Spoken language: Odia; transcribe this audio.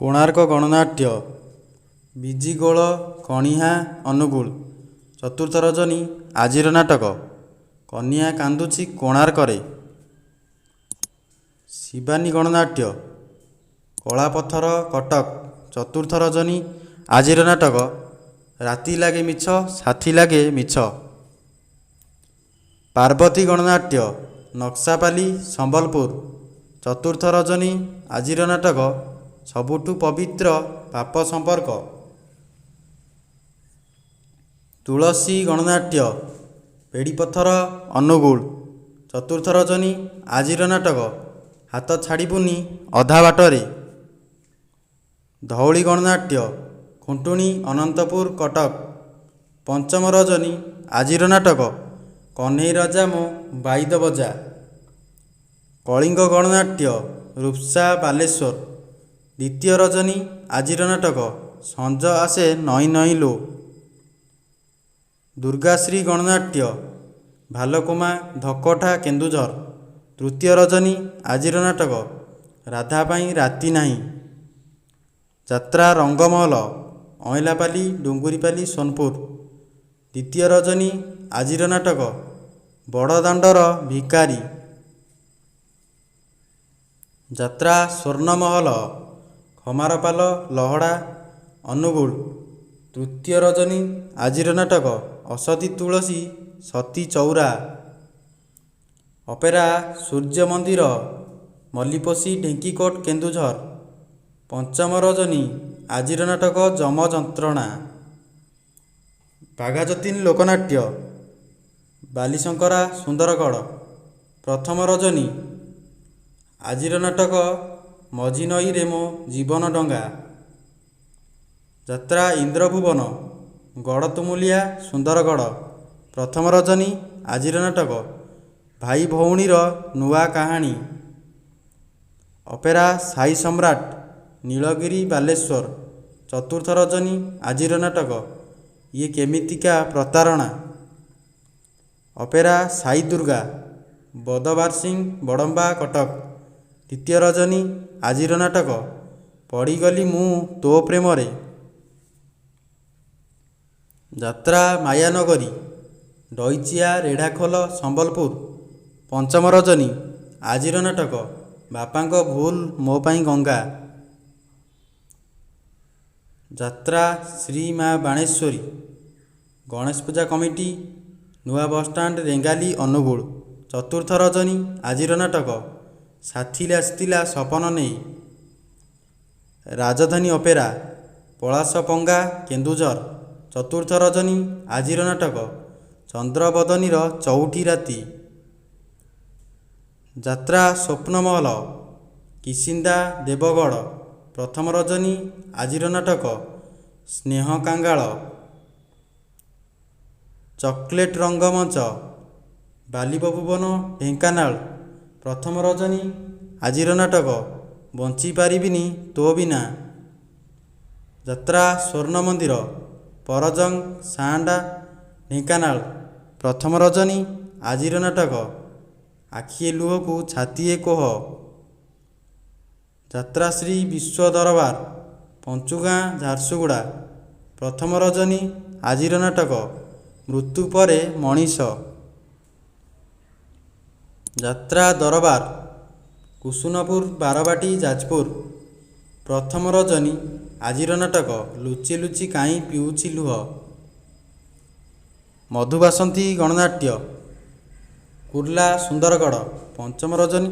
କୋଣାର୍କ ଗଣନାଟ୍ୟ ବିଜିଗୋଳ କଣିହାଁ ଅନୁଗୁଳ। ଚତୁର୍ଥ ରଜନୀ ଆଜିର ନାଟକ କନିଆଁ କାନ୍ଦୁଛି କୋଣାର୍କରେ। ଶିବାନୀ ଗଣନାଟ୍ୟ କଳାପଥର କଟକ। ଚତୁର୍ଥ ରଜନୀ ଆଜିର ନାଟକ ରାତି ଲାଗେ ମିଛ ସାଥୀ ଲାଗେ ମିଛ। ପାର୍ବତୀ ଗଣନାଟ୍ୟ ନକ୍ସାପାଲି ସମ୍ବଲପୁର। ଚତୁର୍ଥ ରଜନୀ ଆଜିର ନାଟକ ସବୁଠୁ ପବିତ୍ର ପାପ ସମ୍ପର୍କ। ତୁଳସୀ ଗଣନାଟ୍ୟ ପେଡ଼ିପଥର ଅନୁଗୁଳ। ଚତୁର୍ଥ ରଜନୀ ଆଜିର ନାଟକ ହାତ ଛାଡ଼ିବୁନି ଅଧା ବାଟରେ। ଧଉଳି ଗଣନାଟ୍ୟ ଖୁଣ୍ଟୁଣି ଅନନ୍ତପୁର କଟକ। ପଞ୍ଚମ ରଜନୀ ଆଜିର ନାଟକ କହ୍ନେଇ ରାଜା ମୋ ବାଇଦ ବଜା। କଳିଙ୍ଗ ଗଣନାଟ୍ୟ ରୂପ୍ସା ବାଲେଶ୍ୱର। ଦ୍ୱିତୀୟ ରଜନୀ ଆଜିର ନାଟକ ସଞ୍ଜ ଆସେ ନଈ ନଈ ଲୋ। ଦୁର୍ଗାଶ୍ରୀ ଗଣନାଟ୍ୟ ଭାଲକୁମା ଧକଟା କେନ୍ଦୁଝର। ତୃତୀୟ ରଜନୀ ଆଜିର ନାଟକ ରାଧା ପାଇଁ ରାତି ନାହିଁ। ଯାତ୍ରା ରଙ୍ଗମହଲ ଅଇଁଲାପାଲି ଡୁଙ୍ଗୁରିପାଲି ସୋନପୁର। ଦ୍ୱିତୀୟ ରଜନୀ ଆଜିର ନାଟକ ବଡ଼ଦାଣ୍ଡର ଭିକାରୀ। ଯାତ୍ରା ସ୍ୱର୍ଣ୍ଣମହଲ ଖମାରପାଲ ଲହଡ଼ା ଅନୁଗୁଳ। ତୃତୀୟ ରଜନୀ ଆଜିର ନାଟକ ଅସତୀ ତୁଳସୀ ସତୀ ଚଉରା। ଅପେରା ସୂର୍ଯ୍ୟ ମନ୍ଦିର ମଲ୍ଲିପୋଷି ଢେଙ୍କିକୋଟ କେନ୍ଦୁଝର। ପଞ୍ଚମ ରଜନୀ ଆଜିର ନାଟକ ଯମ ଯନ୍ତ୍ରଣା। ବାଘାଯତୀନ ଲୋକନାଟ୍ୟ ବାଲିଶଙ୍କରା ସୁନ୍ଦରଗଡ଼। ପ୍ରଥମ ରଜନୀ ଆଜିର ନାଟକ ମଝି ନଈରେ ମୋ ଜୀବନ ଡଙ୍ଗା। ଯାତ୍ରା ଇନ୍ଦ୍ରଭୁବନ ଗଡ଼ତୁମୁଲିଆ ସୁନ୍ଦରଗଡ଼। ପ୍ରଥମ ରଜନୀ ଆଜିର ନାଟକ ଭାଇ ଭଉଣୀର ନୂଆ କାହାଣୀ। ଅପେରା ସାଇ ସମ୍ରାଟ ନୀଳଗିରି ବାଲେଶ୍ୱର। ଚତୁର୍ଥ ରଜନୀ ଆଜିର ନାଟକ ଇଏ କେମିତିକା ପ୍ରତାରଣା। ଅପେରା ସାଇ ଦୁର୍ଗା ବଦବାରସିଂ ବଡ଼ମ୍ବା କଟକ। ଦ୍ୱିତୀୟ ରଜନୀ ଆଜିର ନାଟକ ପଡ଼ିଗଲି ମୁଁ ତୋ ପ୍ରେମରେ। ଯାତ୍ରା ମାୟାନଗରୀ ଡଇଚିଆ ରେଢ଼ାଖୋଲ ସମ୍ବଲପୁର। ପଞ୍ଚମ ରଜନୀ ଆଜିର ନାଟକ ବାପାଙ୍କ ଭୁଲ ମୋ ପାଇଁ ଗଙ୍ଗା। ଯାତ୍ରା ଶ୍ରୀ ମା ବାଣେଶ୍ୱରୀ ଗଣେଶ ପୂଜା କମିଟି ନୂଆ ବସଷ୍ଟାଣ୍ଡ ରେଙ୍ଗାଲି ଅନୁଗୁଳ। ଚତୁର୍ଥ ରଜନୀ ଆଜିର ନାଟକ ସାଥିରେ ଆସିଥିଲା ସପନ ନେଇ। ରାଜଧାନୀ ଅପେରା ପଳାଶପଙ୍ଗା କେନ୍ଦୁଝର। ଚତୁର୍ଥ ରଜନୀ ଆଜିର ନାଟକ ଚନ୍ଦ୍ରବଦନୀର ଚଉଠି ରାତି। ଯାତ୍ରା ସ୍ୱପ୍ନମହଲ କିସିନ୍ଦା ଦେବଗଡ଼। ପ୍ରଥମ ରଜନୀ ଆଜିର ନାଟକ ସ୍ନେହ କାଙ୍ଗାଳ। ଚକୋଲେଟ୍ ରଙ୍ଗମଞ୍ଚ ବାଲିବଭୁବନ ଢେଙ୍କାନାଳ। ପ୍ରଥମ ରଜନୀ ଆଜିର ନାଟକ ବଞ୍ଚିପାରିବିନି ତୋ ବିନା। ଯାତ୍ରା ସ୍ୱର୍ଣ୍ଣ ମନ୍ଦିର ପରଜଙ୍ଗ ସାଆଣ୍ଡା ଢେଙ୍କାନାଳ। ପ୍ରଥମ ରଜନୀ ଆଜିର ନାଟକ ଆଖିଏ ଲୁହକୁ ଛାତିଏ କୋହ। ଯାତ୍ରା ଶ୍ରୀ ବିଶ୍ୱ ଦରବାର ପଞ୍ଚୁଗାଁ ଝାରସୁଗୁଡ଼ା। ପ୍ରଥମ ରଜନୀ ଆଜିର ନାଟକ ମୃତ୍ୟୁ ପରେ ମଣିଷ। ଯାତ୍ରା ଦରବାର କୁସୁନପୁର ବାରବାଟୀ ଯାଜପୁର। ପ୍ରଥମ ରଜନୀ ଆଜିର ନାଟକ ଲୁଚି ଲୁଚି କାହିଁ ପିଉଛି ଲୁହ। ମଧୁବାସନ୍ତୀ ଗଣନାଟ୍ୟ କୁର୍ଲା ସୁନ୍ଦରଗଡ଼। ପଞ୍ଚମ ରଜନୀ